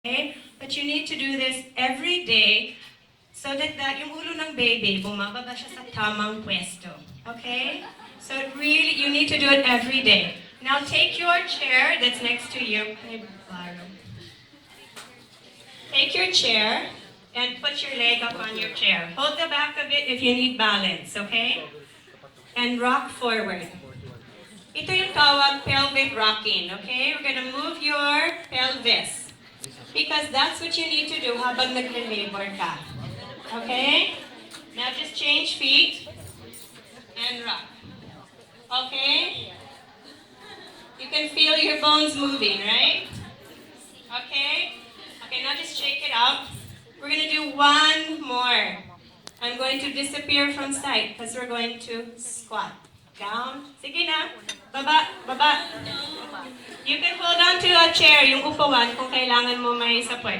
Okay? But you need to do this every day so that yung ulo ng baby, bumababa siya sa tamang pwesto. Okay? So really, you need to do it every day. Now take your chair that's next to you. Take your chair and put your leg up on your chair. Hold the back of it if you need balance, okay? And rock forward. Ito yung tawag pelvic rocking, okay? We're gonna move your pelvis. Because that's what you need to do habang nagle-labor ka. Okay? Now just change feet and rock. Okay? You can feel your bones moving, right? Okay? Okay, now just shake it out. We're gonna do one more. I'm going to disappear from sight because we're going to squat. Down. Sige na. Baba, baba. You can hold on to a chair, yung upuan, kung kailangan mo may support.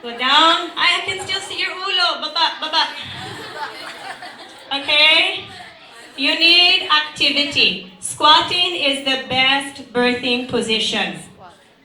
Go down. I can still see your ulo. Baba, baba. Okay? You need activity. Squatting is the best birthing position.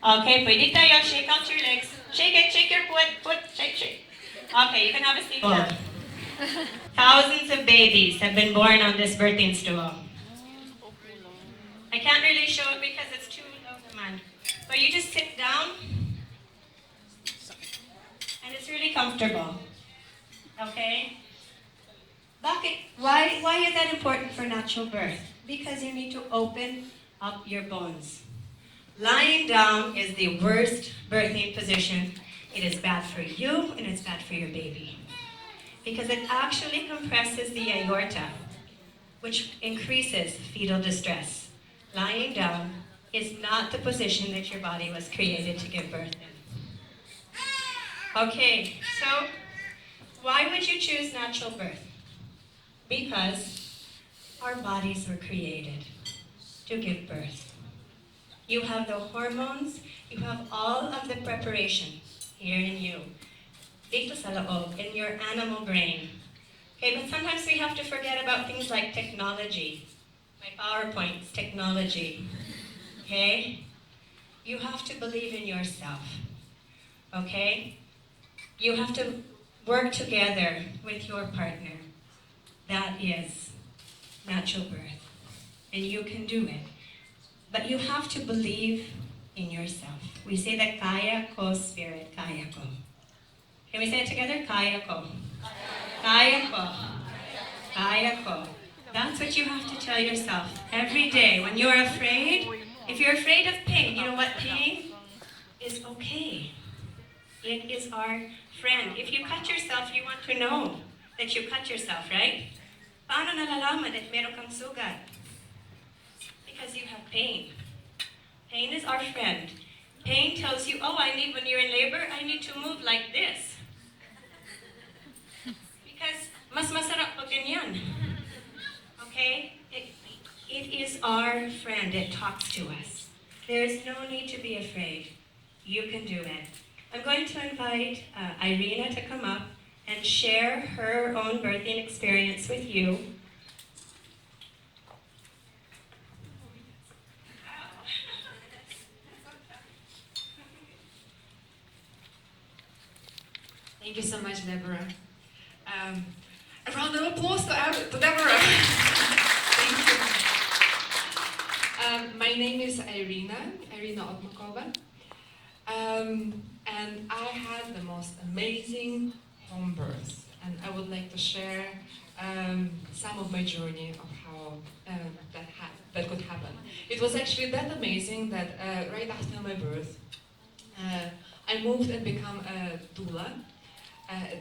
Okay, pwede tayo. Shake out your legs. Shake it, shake your foot, shake. Okay, you can have a seat now. Thousands of babies have been born on this birthing stool. I can't really show it because it's too low command. But you just sit down, and it's really comfortable. Okay? Why is that important for natural birth? Because you need to open up your bones. Lying down is the worst birthing position. It is bad for you and it's bad for your baby. Because it actually compresses the aorta, which increases fetal distress. Lying down is not the position that your body was created to give birth in. Okay, so why would you choose natural birth? Because our bodies were created to give birth. You have the hormones, you have all of the preparation here in you. Dito sa loob, in your animal brain. Okay, but sometimes we have to forget about things like technology. My PowerPoint's technology. Okay? You have to believe in yourself. Okay? You have to work together with your partner. That is natural birth. And you can do it. But you have to believe in yourself. We say that kaya ko, spirit, kaya ko. Can we say it together? Kaya ko. Kaya ko. Kaya ko. That's what you have to tell yourself every day. When you're afraid, if you're afraid of pain, you know what? Pain is okay. It is our friend. If you cut yourself, you want to know that you cut yourself, right? Paano nalalaman that meron kang sugat? Because you have pain. Pain is our friend. Pain tells you, oh, when you're in labor, I need to move like this. Because mas masarap pag ganyan. Okay? It is our friend. It talks to us. There is no need to be afraid. You can do it. I'm going to invite Irina to come up and share her own birthing experience with you. Thank you so much, Deborah. A round of applause to Deborah. Thank you. My name is Irina Otmakova. And I had the most amazing home birth. And I would like to share some of my journey of how that could happen. It was actually that amazing that right after my birth, I moved and became a doula.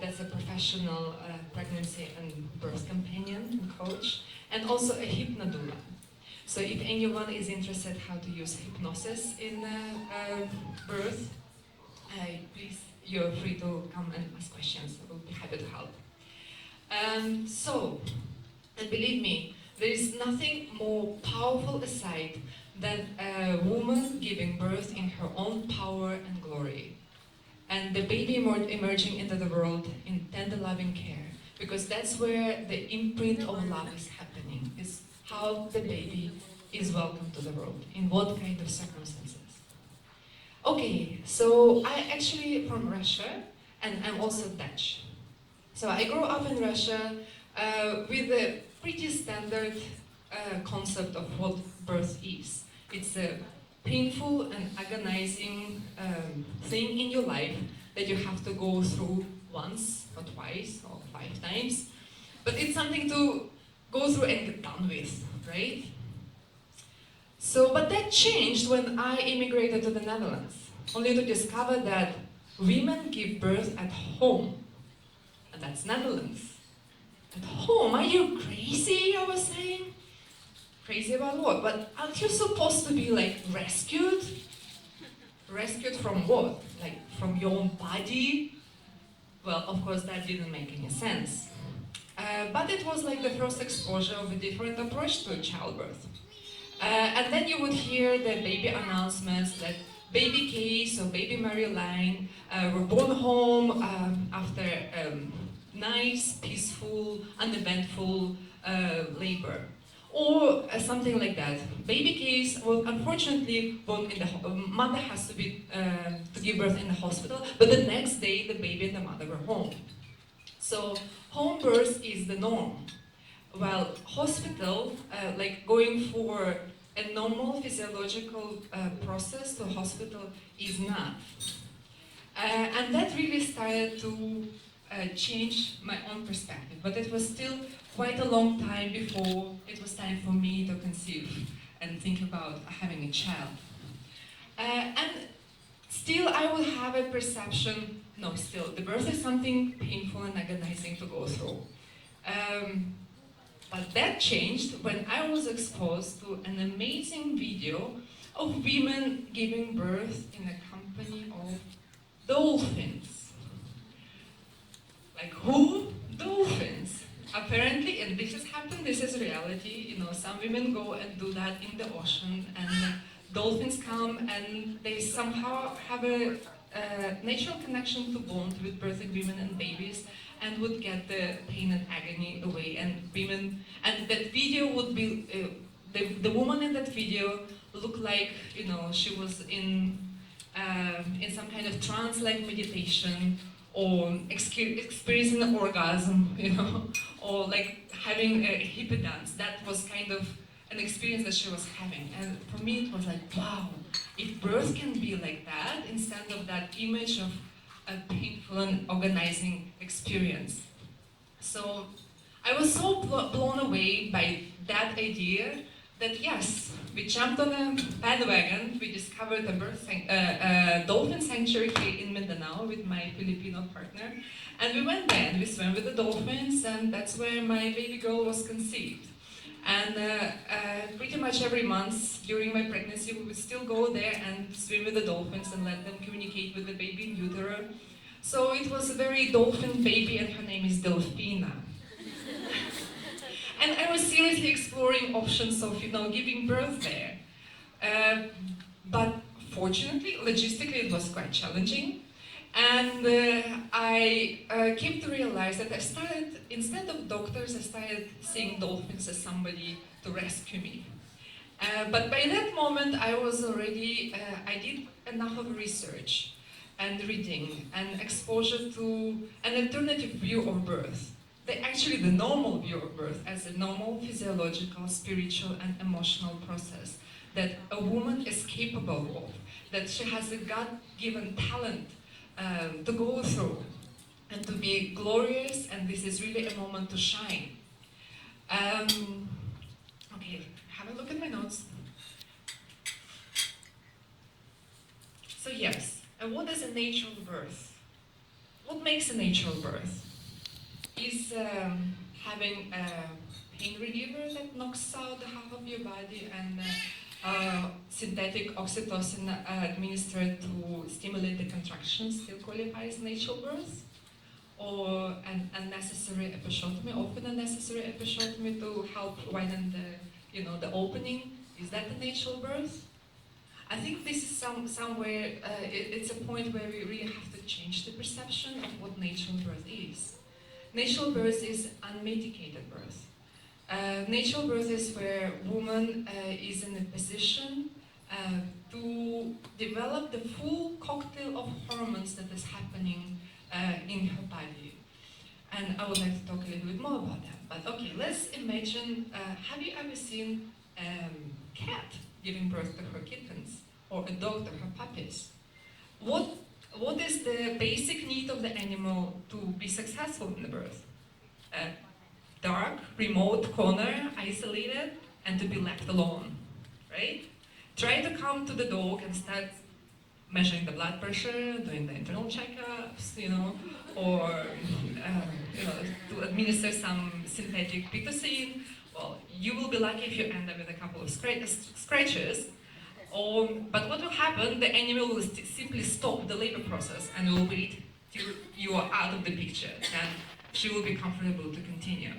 That's a professional pregnancy and birth companion and coach, and also a hypnodoula. So if anyone is interested how to use hypnosis in birth, please, you're free to come and ask questions. I will be happy to help. And believe me, there is nothing more powerful aside than a woman giving birth in her own power and glory. And the baby emerging into the world in tender loving care, because that's where the imprint of love is happening, is how the baby is welcomed to the world, in what kind of circumstances. Okay, so I actually from Russia, and I'm also Dutch. So I grew up in Russia with a pretty standard concept of what birth is. It's a painful and agonizing thing in your life that you have to go through once or twice or 5 times. But it's something to go through and get done with, right? So, but that changed when I immigrated to the Netherlands, only to discover that women give birth at home. And that's Netherlands. At home? Are you crazy? I was saying. Crazy about what? But aren't you supposed to be like rescued? Rescued from what? Like from your own body? Well, of course, that didn't make any sense. But it was like the first exposure of a different approach to childbirth. And then you would hear the baby announcements that baby Case or baby Marilyn were born home after nice, peaceful, uneventful labor. Or something like that. Baby Case, well, unfortunately, born in the mother has to be to give birth in the hospital, but the next day the baby and the mother were home. So home birth is the norm. While hospital, like going for a normal physiological process to hospital is not. And that really started to change my own perspective. But it was still quite a long time before it was time for me to conceive and think about having a child. And still, I will have a perception, no, still, the birth is something painful and agonizing to go through. But that changed when I was exposed to an amazing video of women giving birth in a company of dolphins. Like who? Dolphins. Apparently, and this has happened, this is reality, you know, some women go and do that in the ocean and dolphins come and they somehow have a natural connection to bond with birthing women and babies and would get the pain and agony away. And women, and that video would be, the woman in that video looked like, you know, she was in some kind of trance-like meditation or experiencing an orgasm, you know, or like having a hippie dance. That was kind of an experience that she was having. And for me, it was like, wow, if birth can be like that, instead of that image of a painful and agonizing experience. So I was so blown away by that idea that yes, we jumped on a bandwagon, we discovered a dolphin sanctuary here in Mindanao with my Filipino partner, and we went there and we swam with the dolphins, and that's where my baby girl was conceived. And pretty much every month during my pregnancy, we would still go there and swim with the dolphins and let them communicate with the baby in utero. So it was a very dolphin baby, and her name is Delfina. And I was seriously exploring options of, you know, giving birth there. But fortunately, logistically, it was quite challenging. And I came to realize that I started, instead of doctors, I started seeing dolphins as somebody to rescue me. But by that moment, I was already, I did enough of research and reading and exposure to an alternative view of birth. Actually, the normal view of birth as a normal physiological, spiritual, and emotional process that a woman is capable of, that she has a God-given talent to go through and to be glorious, and this is really a moment to shine. Okay, have a look at my notes. So yes, and what is a natural birth? What makes a natural birth? Is having a pain reliever that knocks out the half of your body and synthetic oxytocin administered to stimulate the contractions still qualifies natural birth? Or an unnecessary episiotomy, often unnecessary episiotomy to help widen the opening? Is that a natural birth? I think this is somewhere, it's a point where we really have to change the perception of what natural birth is. Natural birth is unmedicated birth. Natural birth is where woman is in a position to to develop the full cocktail of hormones that is happening in her body. And I would like to talk a little bit more about that. But okay, let's imagine, have you ever seen a cat giving birth to her kittens? Or a dog to her puppies? What is the basic need of the animal to be successful in the birth? Dark, remote corner, isolated, and to be left alone, right? Try to come to the dog and start measuring the blood pressure, doing the internal checkups, or to administer some synthetic pitocin. Well, you will be lucky if you end up with a couple of scratches. But what will happen? The animal will simply stop the labor process and will wait till you are out of the picture, and she will be comfortable to continue.